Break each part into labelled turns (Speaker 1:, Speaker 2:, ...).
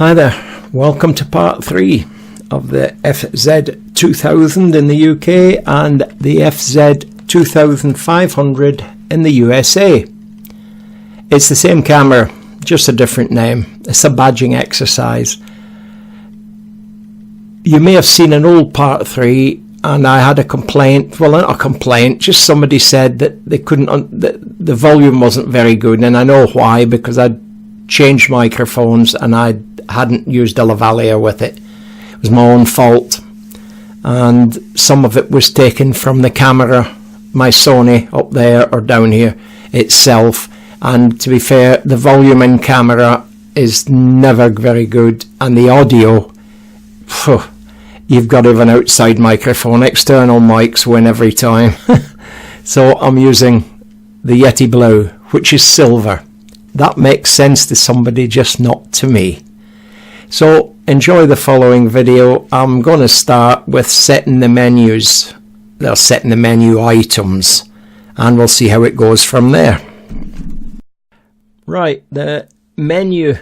Speaker 1: Hi there, welcome to part 3 of the FZ2000 in the UK and the FZ2500 in the USA. It's the same camera, just a different name. It's a badging exercise. You may have seen an old part 3 and I had a complaint, well not a complaint, just somebody said that they couldn't, the volume wasn't very good, and I know why, because I'd changed microphones and I hadn't used a lavalier with it. It was my own fault, and some of it was taken from the camera, my Sony up there or down here itself, and to be fair, the volume in camera is never very good, and the audio, you've got to have an outside microphone. External mics win every time. So I'm using the Yeti Blue, which is silver. That makes sense to somebody, just not to me. So enjoy the following video. I'm going to start with setting the menus. They're setting the menu items, and we'll see how it goes from there. Right, the menu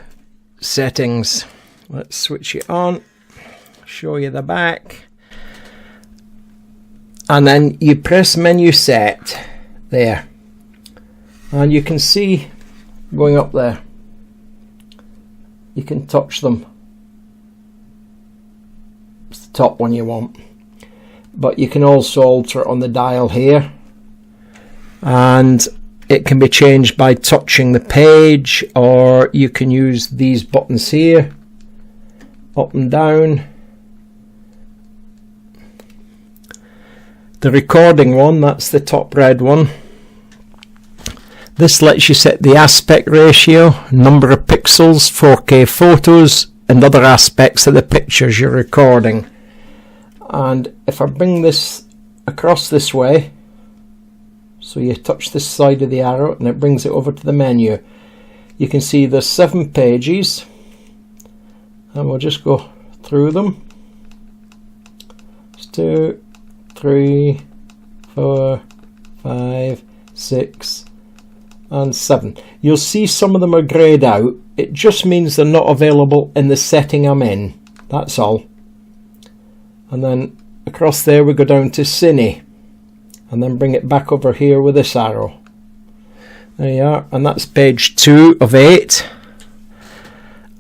Speaker 1: settings. Let's switch it on. Show you the back. And then you press menu set there. And you can see going up there, you can touch them. It's the top one you want, but you can also alter it on the dial here, and it can be changed by touching the page, or you can use these buttons here, up and down. The recording one, that's the top red one. This lets you set the aspect ratio, number of pixels, 4K photos, and other aspects of the pictures you're recording. And if I bring this across this way, so you touch this side of the arrow and it brings it over to the menu, you can see there's 7 pages, and we'll just go through them. It's 2, 3, 4, 5, 6, and 7. You'll see some of them are greyed out. It just means they're not available in the setting I'm in. That's all. And then across there we go down to Cine, and then bring it back over here with this arrow. There you are, and that's page 2 of 8.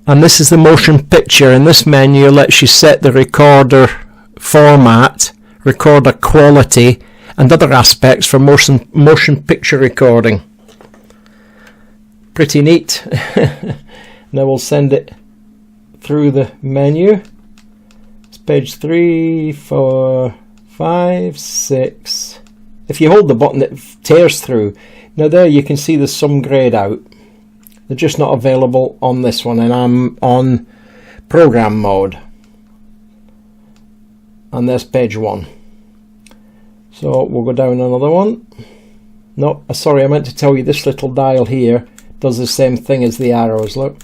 Speaker 1: And this is the motion picture. In this menu lets you set the recorder format, recorder quality, and other aspects for motion picture recording. Pretty neat. Now we'll send it through the menu. It's page 3, 4, 5, 6. If you hold the button, it tears through. Now there you can see there's some grayed out. They're just not available on this one, and I'm on program mode. And there's page 1. So we'll go down another one. No, sorry, I meant to tell you this little dial here does the same thing as the arrows, look.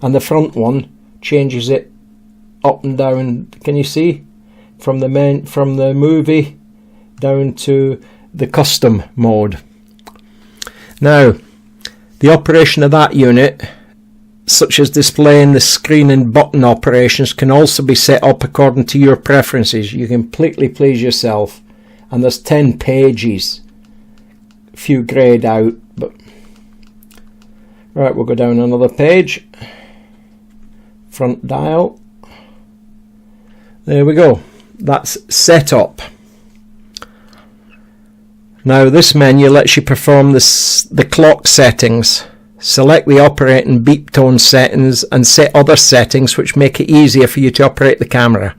Speaker 1: And the front one changes it up and down. Can you see? From the movie down to the custom mode. Now, the operation of that unit, such as displaying the screen and button operations, can also be set up according to your preferences. You can completely please yourself. And there's 10 pages. A few greyed out, but right, we'll go down another page. Front dial. There we go. That's set up. Now this menu lets you perform the clock settings. Select the operating beep tone settings and set other settings which make it easier for you to operate the camera.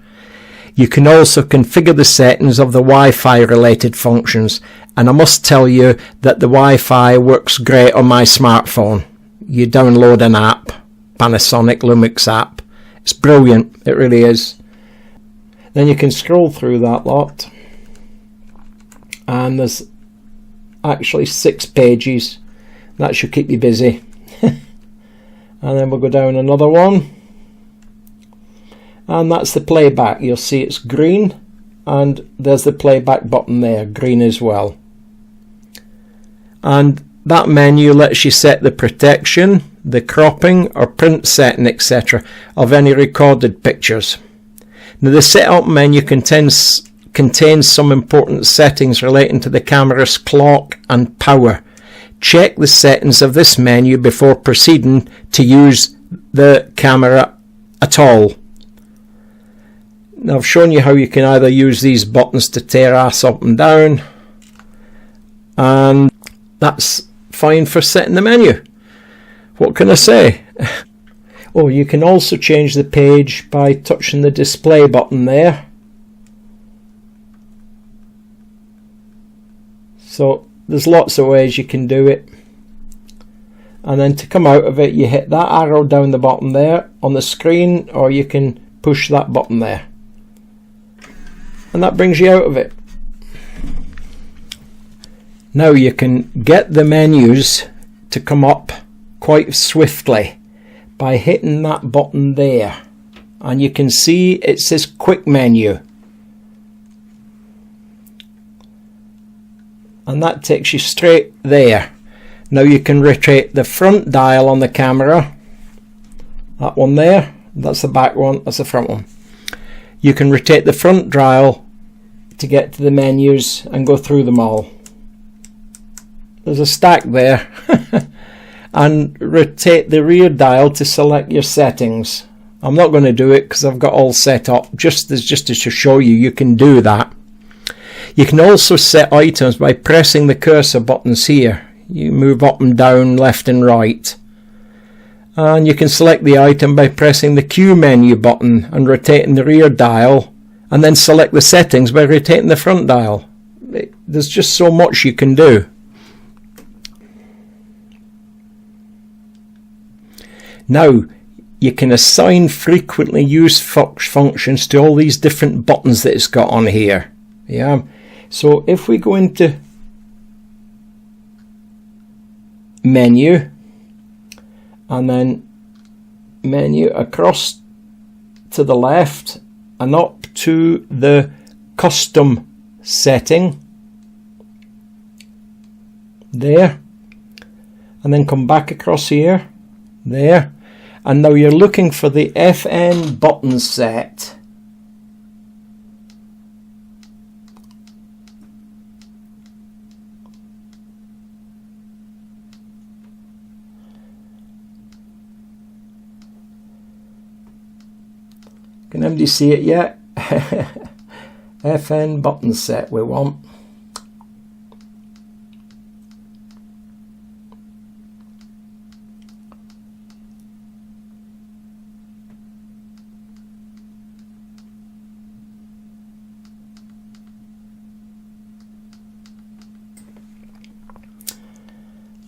Speaker 1: You can also configure the settings of the Wi-Fi related functions, and I must tell you that the Wi-Fi works great on my smartphone. You download an app, Panasonic Lumix app. It's brilliant, it really is. Then you can scroll through that lot, and there's actually 6 pages. That should keep you busy. And then we'll go down another one, and that's the playback. You'll see it's green, and there's the playback button there, green as well. And that menu lets you set the protection, the cropping or print setting, etc. of any recorded pictures. Now the setup menu contains some important settings relating to the camera's clock and power. Check the settings of this menu before proceeding to use the camera at all. Now I've shown you how you can either use these buttons to tear ass up and down, and that's fine for setting the menu. What can I say? Oh, you can also change the page by touching the display button there. So there's lots of ways you can do it. And then to come out of it, you hit that arrow down the bottom there on the screen, or you can push that button there. And that brings you out of it. Now you can get the menus to come up quite swiftly by hitting that button there. And you can see it says quick menu. And that takes you straight there. Now you can rotate the front dial on the camera. That one there, that's the back one, that's the front one. You can rotate the front dial to get to the menus and go through them all. There's a stack there. And rotate the rear dial to select your settings. I'm not going to do it because I've got all set up, just to show you, you can do that. You can also set items by pressing the cursor buttons here. You move up and down, left and right. And you can select the item by pressing the Q menu button and rotating the rear dial, and then select the settings by rotating the front dial. There's just so much you can do. Now you can assign frequently used functions to all these different buttons that it's got on here. Yeah. So if we go into menu and then menu across to the left and up to the custom setting there, and then come back across here, there, and now you're looking for the FN button set. Can anybody see it yet? FN button set we want.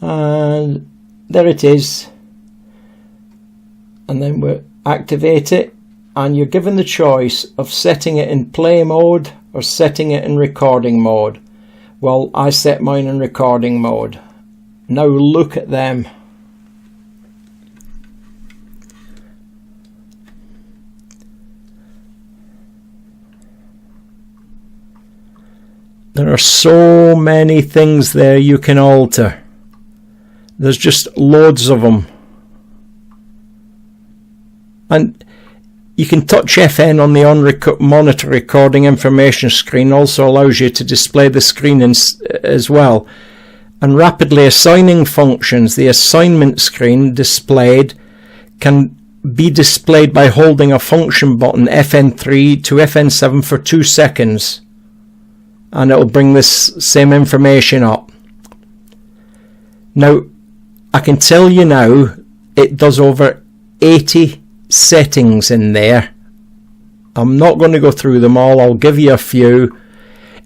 Speaker 1: And there it is. And then we activate it, and you're given the choice of setting it in play mode or setting it in recording mode. Well, I set mine in recording mode. Now look at them. There are so many things there you can alter. There's just loads of them. And you can touch FN on the on-monitor recording information screen. Also allows you to display the screen as well. And rapidly assigning functions. The assignment screen displayed can be displayed by holding a function button FN3 to FN7 for 2 seconds. And it will bring this same information up. Now, I can tell you now, it does over 80 settings in there. I'm not going to go through them all. I'll give you a few.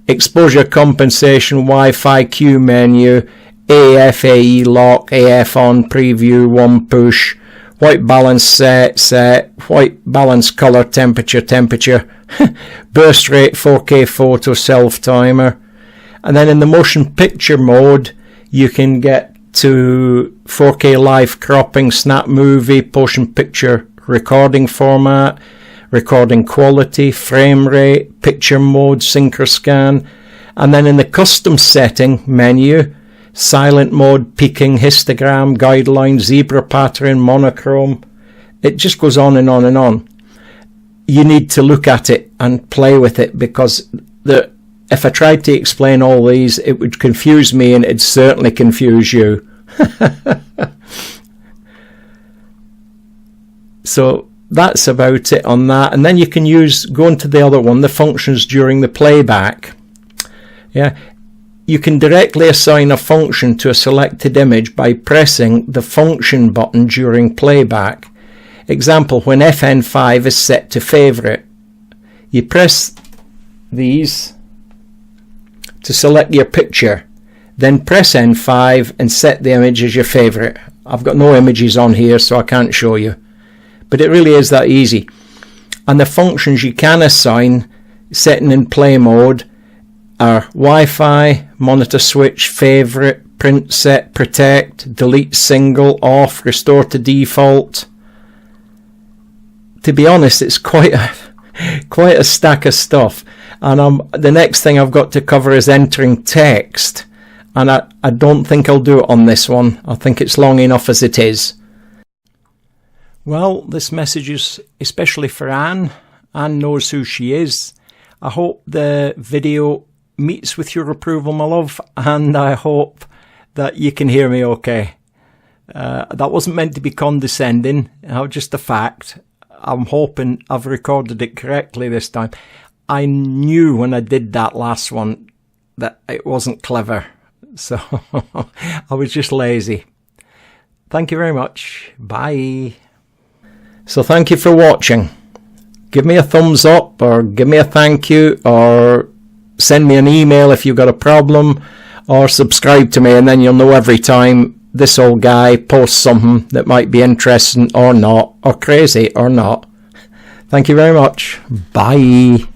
Speaker 1: Exposure compensation, Wi-Fi Q menu, AF AE lock, AF on, preview, one push, white balance set, white balance color, temperature, burst rate, 4K photo, self timer. And then in the motion picture mode, you can get to 4K live cropping, snap movie, motion picture recording format, recording quality, frame rate, picture mode, synchro scan. And then in the custom setting menu, silent mode, peaking, histogram, guideline, zebra pattern, monochrome. It just goes on and on and on. You need to look at it and play with it, because if I tried to explain all these, it would confuse me, and it'd certainly confuse you. So that's about it on that. And then you can go into the other one, the functions during the playback. Yeah, you can directly assign a function to a selected image by pressing the function button during playback. Example, when FN5 is set to favorite, you press these to select your picture, then press N5 and set the image as your favorite. I've got no images on here, so I can't show you, but it really is that easy. And the functions you can assign, setting in play mode, are Wi-Fi, monitor switch, favorite, print set, protect, delete single, off, restore to default. To be honest, it's quite a stack of stuff. And the next thing I've got to cover is entering text, and I don't think I'll do it on this one. I think it's long enough as it is. Well, this message is especially for Anne. Anne knows who she is. I hope the video meets with your approval, my love, and I hope that you can hear me okay. That wasn't meant to be condescending, just a fact. I'm hoping I've recorded it correctly this time. I knew when I did that last one that it wasn't clever, so I was just lazy. Thank you very much. Bye. So thank you for watching. Give me a thumbs up, or give me a thank you, or send me an email if you've got a problem, or subscribe to me, and then you'll know every time this old guy posts something that might be interesting or not, or crazy or not. Thank you very much. Bye.